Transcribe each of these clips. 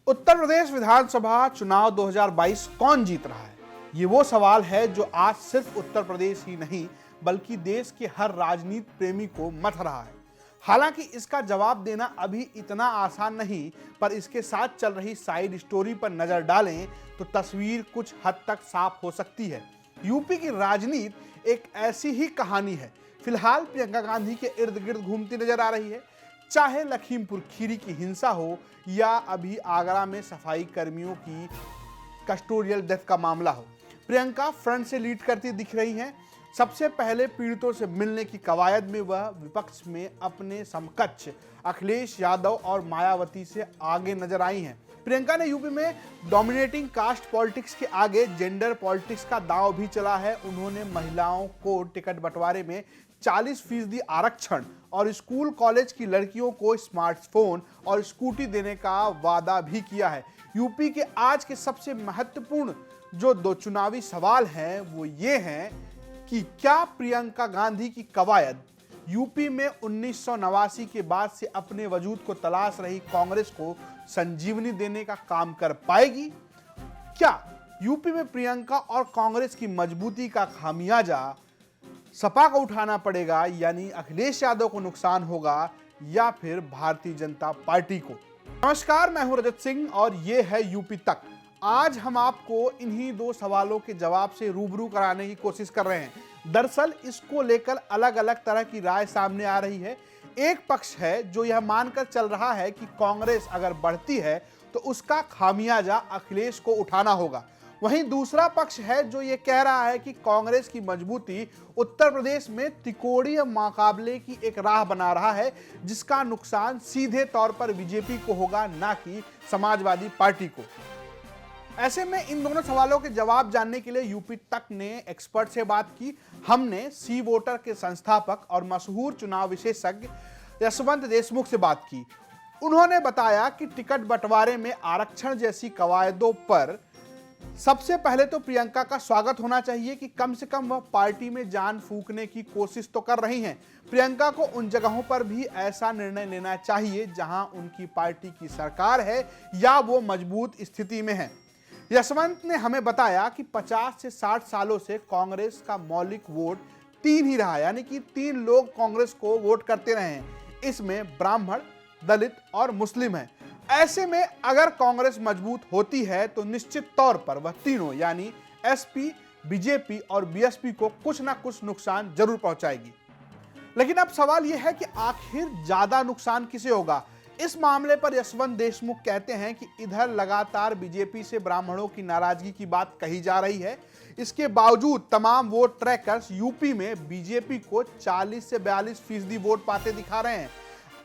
उत्तर प्रदेश विधानसभा चुनाव 2022 कौन जीत रहा है? ये वो सवाल है जो आज सिर्फ उत्तर प्रदेश ही नहीं बल्कि देश के हर राजनीति प्रेमी को मथ रहा है। हालांकि इसका जवाब देना अभी इतना आसान नहीं, पर इसके साथ चल रही साइड स्टोरी पर नजर डालें तो तस्वीर कुछ हद तक साफ हो सकती है। यूपी की राजनीति एक ऐसी ही कहानी है। फिलहाल प्रियंका गांधी के इर्द गिर्द घूमती नजर आ रही है, चाहे लखीमपुर खीरी की हिंसा हो या अभी आगरा में सफाई कर्मियों की कस्टोडियल डेथ का मामला हो। प्रियंका फ्रंट से लीड करती दिख रही हैं। सबसे पहले पीड़ितों से मिलने की कवायद में वह विपक्ष में अपने समकक्ष अखिलेश यादव और मायावती से आगे नजर आई हैं। प्रियंका ने यूपी में डोमिनेटिंग कास्ट पॉलिटिक्स के आगे जेंडर पॉलिटिक्स का दांव भी चला है। उन्होंने महिलाओं को टिकट बंटवारे में 40% आरक्षण और स्कूल कॉलेज की लड़कियों को स्मार्टफोन और स्कूटी देने का वादा भी किया है। यूपी के आज के सबसे महत्वपूर्ण जो दो चुनावी सवाल हैं वो ये हैं कि क्या प्रियंका गांधी की कवायद यूपी में 1989 के बाद से अपने वजूद को तलाश रही कांग्रेस को संजीवनी देने का काम कर पाएगी? क्या यूपी में प्रियंका और कांग्रेस की मजबूती का खामियाजा सपा को उठाना पड़ेगा, यानी अखिलेश यादव को नुकसान होगा या फिर भारतीय जनता पार्टी को? नमस्कार, मैं हूं रजत सिंह और ये है यूपी तक। आज हम आपको इन्हीं दो सवालों के जवाब से रूबरू कराने की कोशिश कर रहे हैं। दरअसल इसको लेकर अलग अलग तरह की राय सामने आ रही है। एक पक्ष है जो यह मानकर चल रहा है कि कांग्रेस अगर बढ़ती है तो उसका खामियाजा अखिलेश को उठाना होगा। वहीं दूसरा पक्ष है जो ये कह रहा है कि कांग्रेस की मजबूती उत्तर प्रदेश में त्रिकोणीय मुकाबले की एक राह बना रहा है, जिसका नुकसान सीधे तौर पर बीजेपी को होगा, ना कि समाजवादी पार्टी को। ऐसे में इन दोनों सवालों के जवाब जानने के लिए यूपी तक ने एक्सपर्ट से बात की। हमने सी वोटर के संस्थापक और मशहूर चुनाव विशेषज्ञ यशवंत देशमुख से बात की। उन्होंने बताया कि टिकट बंटवारे में आरक्षण जैसी कवायदों पर सबसे पहले तो प्रियंका का स्वागत होना चाहिए कि कम से कम वह पार्टी में जान फूंकने की कोशिश तो कर रही हैं। प्रियंका को उन जगहों पर भी ऐसा निर्णय लेना चाहिए जहां उनकी पार्टी की सरकार है या वो मजबूत स्थिति में है। यशवंत ने हमें बताया कि 50 से 60 सालों से कांग्रेस का मौलिक वोट 3 ही रहा, यानी कि 3 लोग कांग्रेस को वोट करते रहे हैं। इसमें ब्राह्मण, दलित और मुस्लिम है। ऐसे में अगर कांग्रेस मजबूत होती है तो निश्चित तौर पर वह तीनों यानी एसपी, बीजेपी और बीएसपी को कुछ ना कुछ नुकसान जरूर पहुंचाएगी। लेकिन अब सवाल यह है कि आखिर ज्यादा नुकसान किसे होगा? इस मामले पर यशवंत देशमुख कहते हैं कि इधर लगातार बीजेपी से ब्राह्मणों की नाराजगी की बात कही जा रही है। इसके बावजूद तमाम वोट ट्रैकर्स यूपी में बीजेपी को 40 से 42% वोट पाते दिखा रहे हैं।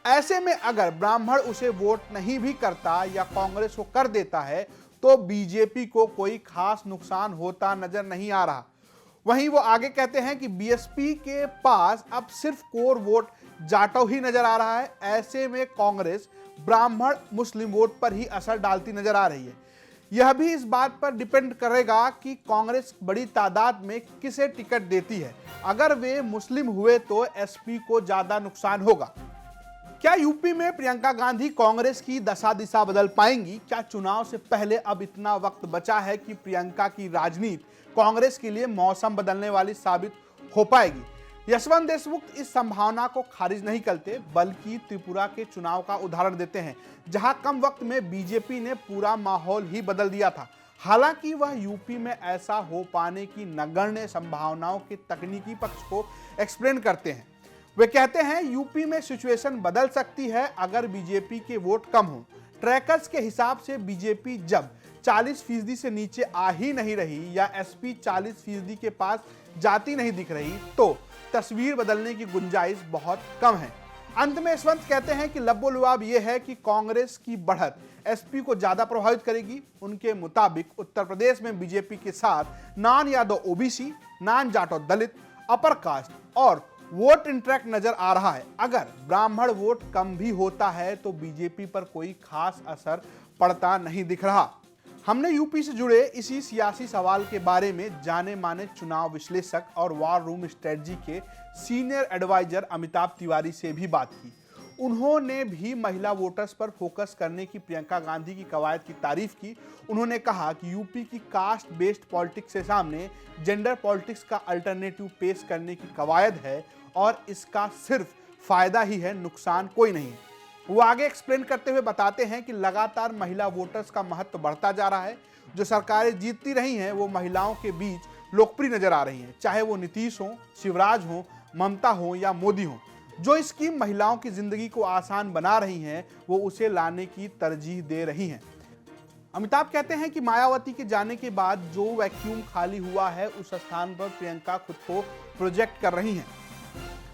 ऐसे में अगर ब्राह्मण उसे वोट नहीं भी करता या कांग्रेस को कर देता है तो बीजेपी को कोई खास नुकसान होता नजर नहीं आ रहा। वहीं वो आगे कहते हैं कि बीएसपी के पास अब सिर्फ कोर वोट जाटव ही नजर आ रहा है। ऐसे में कांग्रेस ब्राह्मण मुस्लिम वोट पर ही असर डालती नजर आ रही है। यह भी इस बात पर डिपेंड करेगा कि कांग्रेस बड़ी तादाद में किसे टिकट देती है। अगर वे मुस्लिम हुए तो एसपी को ज्यादा नुकसान होगा। क्या यूपी में प्रियंका गांधी कांग्रेस की दशा दिशा बदल पाएंगी? क्या चुनाव से पहले अब इतना वक्त बचा है कि प्रियंका की राजनीति कांग्रेस के लिए मौसम बदलने वाली साबित हो पाएगी? यशवंत देशमुख इस संभावना को खारिज नहीं करते, बल्कि त्रिपुरा के चुनाव का उदाहरण देते हैं, जहां कम वक्त में बीजेपी ने पूरा माहौल ही बदल दिया था। हालांकि वह यूपी में ऐसा हो पाने की नगण्य संभावनाओं के तकनीकी पक्ष को एक्सप्लेन करते हैं। वे कहते हैं यूपी में सिचुएशन बदल सकती है अगर बीजेपी के वोट कम हो। ट्रैकर्स के हिसाब से बीजेपी जब 40% से नीचे आ ही नहीं रही या एसपी 40% के पास जाती नहीं दिख रही तो तस्वीर बदलने की गुंजाइश बहुत कम है। अंत में यशवंत कहते हैं कि लब्बो-लुआब यह है कि कांग्रेस की बढ़त एसपी को ज्यादा प्रभावित करेगी। उनके मुताबिक उत्तर प्रदेश में बीजेपी के साथ non Yadav OBC, non Jatav Dalit, upper caste और वोट इंट्रैक्ट नजर आ रहा है। अगर ब्राह्मण वोट कम भी होता है तो बीजेपी पर कोई खास असर पड़ता नहीं दिख रहा। हमने यूपी से जुड़े इसी सियासी सवाल के बारे में जाने माने चुनाव विश्लेषक और वॉर रूम स्ट्रेटजी के सीनियर एडवाइजर अमिताभ तिवारी से भी बात की। उन्होंने भी महिला वोटर्स पर फोकस करने की प्रियंका गांधी की कवायद की तारीफ की। उन्होंने कहा कि यूपी की कास्ट बेस्ड पॉलिटिक्स के सामने जेंडर पॉलिटिक्स का अल्टरनेटिव पेश करने की कवायद है और इसका सिर्फ फायदा ही है, नुकसान कोई नहीं है। वो आगे एक्सप्लेन करते हुए बताते हैं कि लगातार महिला वोटर्स का महत्व बढ़ता जा रहा है। जो सरकारें जीतती रही हैं वो महिलाओं के बीच लोकप्रिय नजर आ रही हैं, चाहे वो नीतीश हो, शिवराज हो, ममता हो या मोदी हो। जो स्कीम महिलाओं की जिंदगी को आसान बना रही हैं वो उसे लाने की तरजीह दे रही हैं। अमिताभ कहते हैं कि मायावती के जाने के बाद जो वैक्यूम खाली हुआ है उस स्थान पर प्रियंका खुद को प्रोजेक्ट कर रही हैं।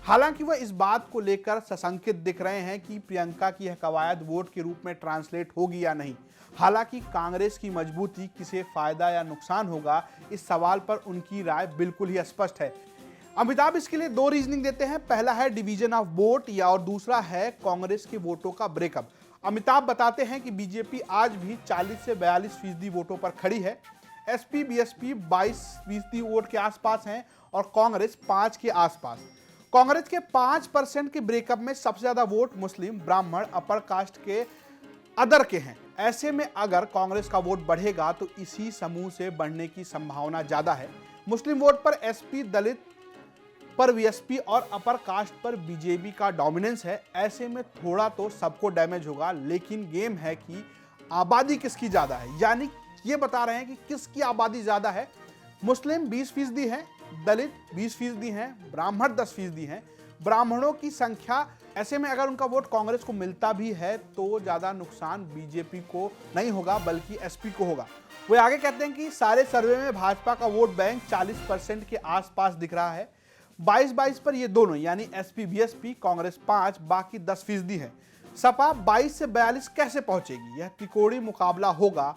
हालांकि वह इस बात को लेकर सशंकित दिख रहे हैं कि प्रियंका की यह कवायद वोट के रूप में ट्रांसलेट होगी या नहीं। हालांकि कांग्रेस की मजबूती किसे फायदा या नुकसान होगा, इस सवाल पर उनकी राय बिल्कुल ही स्पष्ट है। अमिताभ इसके लिए दो रीजनिंग देते हैं। पहला है डिवीजन ऑफ वोट या और दूसरा है कांग्रेस के वोटों का ब्रेकअप। अमिताभ बताते हैं कि बीजेपी आज भी 40 से 42% वोटों पर खड़ी है। एसपी बीएसपी 22% वोट के आसपास हैं और कांग्रेस 5 के आसपास। कांग्रेस के 5% के ब्रेकअप में सबसे ज्यादा वोट मुस्लिम, ब्राह्मण, अपर कास्ट के अदर के हैं। ऐसे में अगर कांग्रेस का वोट बढ़ेगा तो इसी समूह से बढ़ने की संभावना ज्यादा है। मुस्लिम वोट पर एसपी, दलित पर वीएसपी और अपर कास्ट पर बीजेपी का डोमिनेंस है। ऐसे में थोड़ा तो सबको डैमेज होगा, लेकिन गेम है कि आबादी किसकी ज्यादा है। यानी ये बता रहे हैं कि किसकी आबादी ज्यादा है। मुस्लिम 20% है, दलित 20% हैं, ब्राह्मण 10% हैं। ब्राह्मणों की संख्या, ऐसे में अगर उनका वोट कांग्रेस को मिलता भी है तो ज्यादा नुकसान बीजेपी को नहीं होगा बल्कि एसपी को होगा। वे आगे कहते हैं कि सारे सर्वे में भाजपा का वोट बैंक 40% के आसपास दिख रहा है। 22-22 पर ये दोनों यानी एसपी बीएसपी, कांग्रेस 5, बाकी 10% है। सपा 22 से 42 कैसे पहुंचेगी, यह त्रिकोणीय मुकाबला होगा।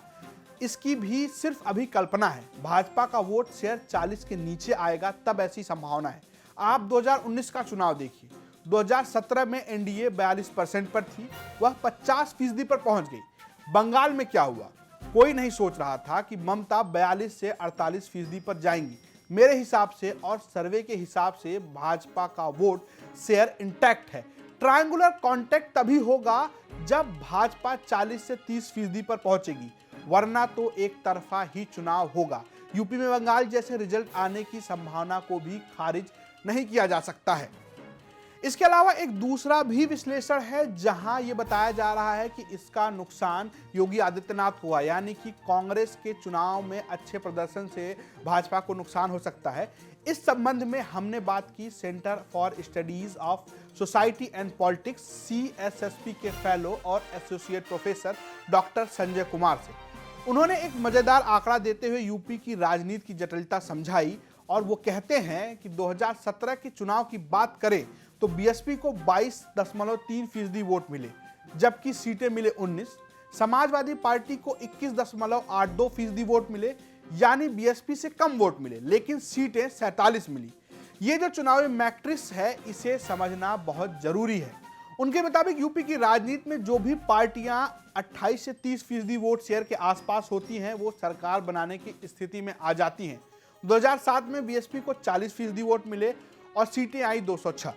इसकी भी सिर्फ अभी कल्पना है। भाजपा का वोट शेयर 40 के नीचे आएगा तब ऐसी संभावना है। आप 2019 का चुनाव देखिए। 2017 में एनडीए 42% पर थी, वह 50% पर पहुंच गई। बंगाल में क्या हुआ, कोई नहीं सोच रहा था कि ममता 42 से 48% पर जाएंगी। मेरे हिसाब से और सर्वे के हिसाब से भाजपा का वोट शेयर इंटैक्ट है। ट्रायंगुलर कॉन्टैक्ट तभी होगा जब भाजपा 40 से 30% पर पहुंचेगी, वरना तो एक तरफा ही चुनाव होगा। यूपी में बंगाल जैसे रिजल्ट आने की संभावना को भी खारिज नहीं किया जा सकता है। इसके अलावा एक दूसरा भी विश्लेषण है जहां यह बताया जा रहा है कि इसका नुकसान योगी आदित्यनाथ हुआ, यानी कि कांग्रेस के चुनाव में अच्छे प्रदर्शन से भाजपा को नुकसान हो सकता है। इस संबंध में हमने बात की centre for studies of society and politics CSSP के फेलो और associate professor doctor Sanjay Kumar से। उन्होंने एक मजेदार आंकड़ा देते हुए यूपी की राजनीति की जटिलता समझाई और वो कहते हैं कि 2017 के चुनाव की बात करें तो बीएसपी को 22.3% वोट मिले, जबकि सीटें मिले 19। समाजवादी पार्टी को 21.82% वोट मिले, यानी बीएसपी से कम वोट मिले, लेकिन सीटें 47 मिली। ये जो चुनावी मैट्रिक्स है इसे समझना बहुत जरूरी है। उनके मुताबिक यूपी की राजनीति में जो भी पार्टियां 28 से 30% वोट शेयर के आसपास होती हैं वो सरकार बनाने की स्थिति में आ जाती हैं। 2007 में बीएसपी को 40% वोट मिले और सीटें आई 206।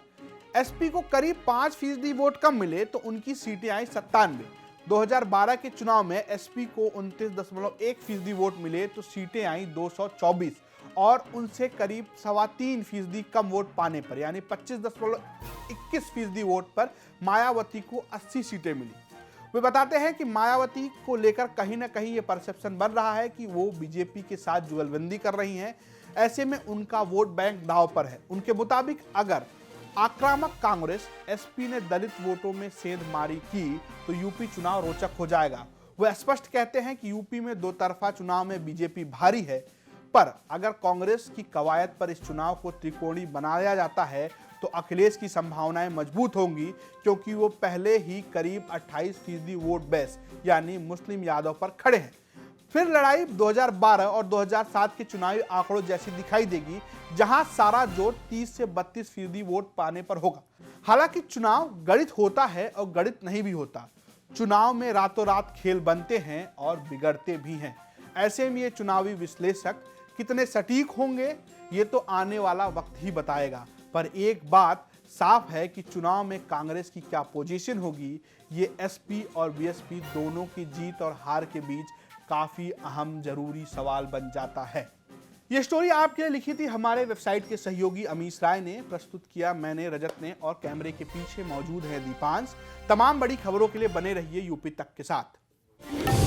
एसपी को करीब 5% वोट कम मिले तो उनकी सीटें आई 97। 2012 के चुनाव में एसपी को 29.1% वोट मिले तो सीटें आई 224 और उनसे करीब 3.25% कम वोट पाने पर यानी 25.21% वोट पर मायावती को 80 सीटें मिली। वे बताते हैं कि मायावती को लेकर कहीं ना कहीं ये परसेप्शन बन रहा है कि वो बीजेपी के साथ जुगलबंदी कर रही हैं। ऐसे में उनका वोट बैंक दांव पर है। उनके मुताबिक अगर आक्रामक कांग्रेस एसपी ने दलित वोटों में सेंधमारी की तो यूपी चुनाव रोचक हो जाएगा। वह स्पष्ट कहते हैं कि यूपी में दो तरफा चुनाव में बीजेपी भारी है, पर अगर कांग्रेस की कवायद पर इस चुनाव को त्रिकोणीय बनाया जाता है तो अखिलेश की संभावनाएं मजबूत होंगी, क्योंकि वो पहले ही करीब 28% वोट बेस यानी मुस्लिम यादव पर खड़े हैं। फिर लड़ाई 2012 और 2007 के चुनावी आंकड़ों जैसी दिखाई देगी, जहां सारा जोर 30 से 32% वोट पाने पर होगा। हालांकि चुनाव गणित होता है और गणित नहीं भी होता। चुनाव में रातों रात खेल बनते हैं और बिगड़ते भी हैं। ऐसे में ये चुनावी विश्लेषक कितने सटीक होंगे ये तो आने वाला वक्त ही बताएगा। पर एक बात साफ है कि चुनाव में कांग्रेस की क्या पोजीशन होगी, ये एसपी और बीएसपी दोनों की जीत और हार के बीच काफी अहम जरूरी सवाल बन जाता है। ये स्टोरी आपके लिए लिखी थी हमारे वेबसाइट के सहयोगी अमीश राय ने, प्रस्तुत किया मैंने, रजत ने, और कैमरे के पीछे मौजूद है दीपांश। तमाम बड़ी खबरों के लिए बने रहिए यूपी तक के साथ।